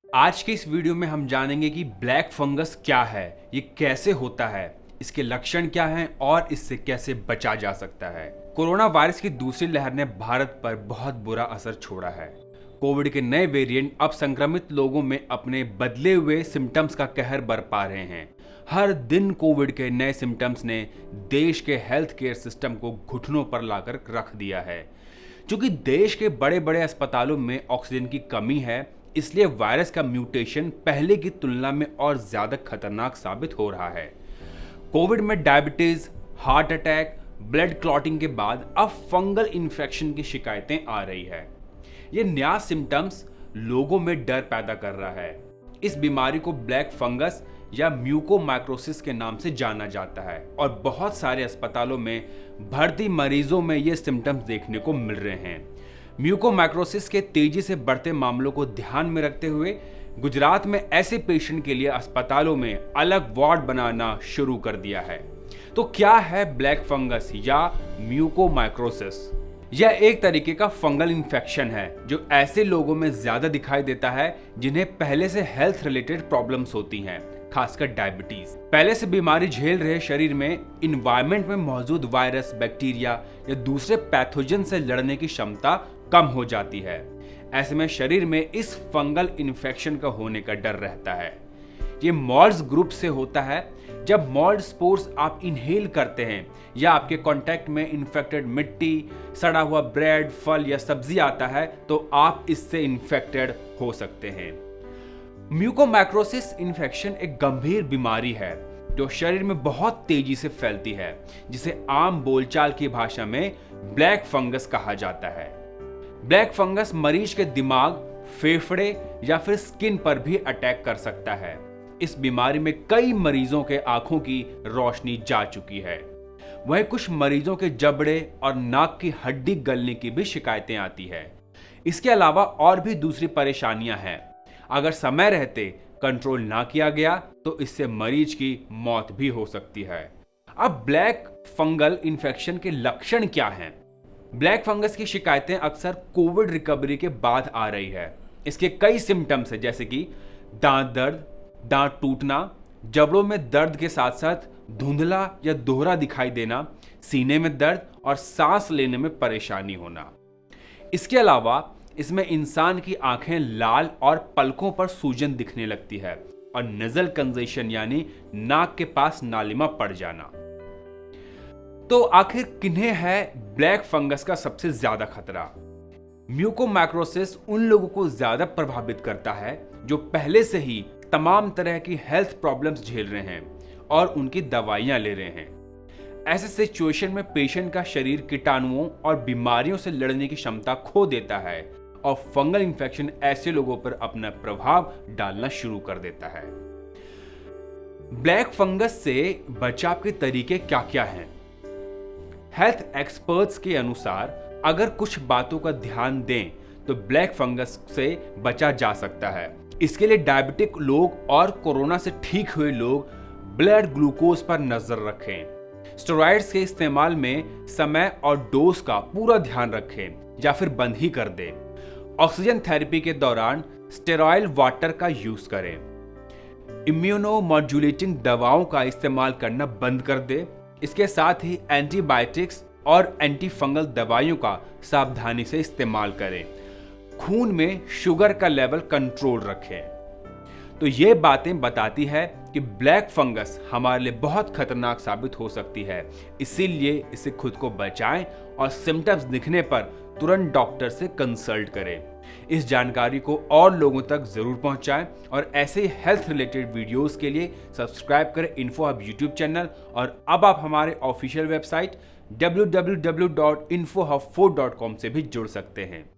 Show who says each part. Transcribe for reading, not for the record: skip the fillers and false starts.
Speaker 1: आज के इस वीडियो में हम जानेंगे कि ब्लैक फंगस क्या है, ये कैसे होता है, इसके लक्षण क्या हैं और इससे कैसे बचा जा सकता है। कोरोना वायरस की दूसरी लहर ने भारत पर बहुत बुरा असर छोड़ा है। कोविड के नए वेरिएंट अब संक्रमित लोगों में अपने बदले हुए सिम्टम्स का कहर बरपा रहे हैं। हर दिन कोविड के नए सिम्टम्स ने देश के हेल्थ केयर सिस्टम को घुटनों पर लाकर रख दिया है। क्योंकि देश के बड़े बड़े अस्पतालों में ऑक्सीजन की कमी है, इसलिए वायरस का म्यूटेशन पहले की तुलना में और ज्यादा खतरनाक साबित हो रहा है। कोविड में diabetes, heart attack, blood clotting के बाद अब फंगल इन्फेक्शन की शिकायतें आ रही है। ये नया सिम्टम्स लोगों में डर पैदा कर रहा है। इस बीमारी को ब्लैक फंगस या म्यूकोमाइकोसिस के नाम से जाना जाता है और बहुत सारे अस्पतालों में भर्ती मरीजों में ये सिम्टम्स देखने को मिल रहे हैं। म्यूकोमाइकोसिस के तेजी से बढ़ते मामलों को ध्यान में रखते हुए गुजरात में ऐसे पेशेंट के लिए अस्पतालों में अलग वार्ड बनाना शुरू कर दिया है। तो क्या है ब्लैक फंगस या म्यूकोमाइकोसिस? यह एक तरीके का फंगल इन्फेक्शन है जो ऐसे लोगों में ज्यादा दिखाई देता है जिन्हें पहले से हेल्थ रिलेटेड प्रॉब्लम्स होती हैं, खासकर डायबिटीज। पहले से बीमारी झेल रहे शरीर में इन्वायरमेंट में मौजूद वायरस, बैक्टीरिया या दूसरे पैथोजन से लड़ने की क्षमता कम हो जाती है। ऐसे में शरीर में इस फंगल इन्फेक्शन का होने का डर रहता है। ये मॉल्ड्स ग्रुप से होता है। जब मॉल्ड स्पोर्स आप इनहेल करते हैं या आपके कांटेक्ट में इन्फेक्टेड मिट्टी, सड़ा हुआ ब्रेड, फल या सब्जी आता है तो आप इससे इन्फेक्टेड हो सकते हैं। म्यूकोमाइकोसिस इन्फेक्शन एक गंभीर बीमारी है जो शरीर में बहुत तेजी से फैलती है, जिसे आम बोलचाल की भाषा में ब्लैक फंगस कहा जाता है। ब्लैक फंगस मरीज के दिमाग, फेफड़े या फिर स्किन पर भी अटैक कर सकता है। इस बीमारी में कई मरीजों के आंखों की रोशनी जा चुकी है। वहीं कुछ मरीजों के जबड़े और नाक की हड्डी गलने की भी शिकायतें आती है। इसके अलावा और भी दूसरी परेशानियां हैं। अगर समय रहते कंट्रोल ना किया गया तो इससे मरीज की मौत भी हो सकती है। अब ब्लैक फंगल इन्फेक्शन के लक्षण क्या हैं? ब्लैक फंगस की शिकायतें अक्सर कोविड रिकवरी के बाद आ रही है। इसके कई सिम्टम्स हैं, जैसे कि दांत दर्द, दांत टूटना, जबड़ों में दर्द के साथ साथ धुंधला या दोहरा दिखाई देना, सीने में दर्द और सांस लेने में परेशानी होना। इसके अलावा इसमें इंसान की आंखें लाल और पलकों पर सूजन दिखने लगती है और नजल कंजेशन यानी नाक के पास नालिमा पड़ जाना। तो आखिर किन्हें है ब्लैक फंगस का सबसे ज्यादा खतरा? म्यूकोमाइकोसिस उन लोगों को ज्यादा प्रभावित करता है जो पहले से ही तमाम तरह की हेल्थ प्रॉब्लम्स झेल रहे हैं और उनकी दवाइयां ले रहे हैं। ऐसे सिचुएशन में पेशेंट का शरीर कीटाणुओं और बीमारियों से लड़ने की क्षमता खो देता है और फंगल इन्फेक्शन ऐसे लोगों पर अपना प्रभाव डालना शुरू कर देता है। ब्लैक फंगस से बचाव के तरीके क्या क्या हैं? हेल्थ एक्सपर्ट्स के अनुसार अगर कुछ बातों का ध्यान दें तो ब्लैक फंगस से बचा जा सकता है। इसके लिए डायबिटिक लोग और कोरोना से ठीक हुए लोग ब्लड ग्लूकोज पर नजर रखें। स्टेरॉइड्स के इस्तेमाल में समय और डोज का पूरा ध्यान रखें या फिर बंद ही कर दें। ऑक्सीजन थेरेपी के दौरान स्टेरॉइड वाटर का यूज करें। इम्यूनोमॉड्यूलेटिंग दवाओं का इस्तेमाल करना बंद कर दें। इसके साथ ही एंटीबायोटिक्स और एंटी फंगल दवाइयों का सावधानी से इस्तेमाल करें। खून में शुगर का लेवल कंट्रोल रखें। तो ये बातें बताती है कि ब्लैक फंगस हमारे लिए बहुत खतरनाक साबित हो सकती है, इसीलिए इसे खुद को बचाएं और सिम्टम्स दिखने पर तुरंत डॉक्टर से कंसल्ट करें। इस जानकारी को और लोगों तक जरूर पहुंचाएं और ऐसे ही हेल्थ रिलेटेड वीडियोस के लिए सब्सक्राइब करें इन्फो हब यूट्यूब चैनल। और अब आप हमारे ऑफिशियल वेबसाइट www.infohub4.com से भी जुड़ सकते हैं।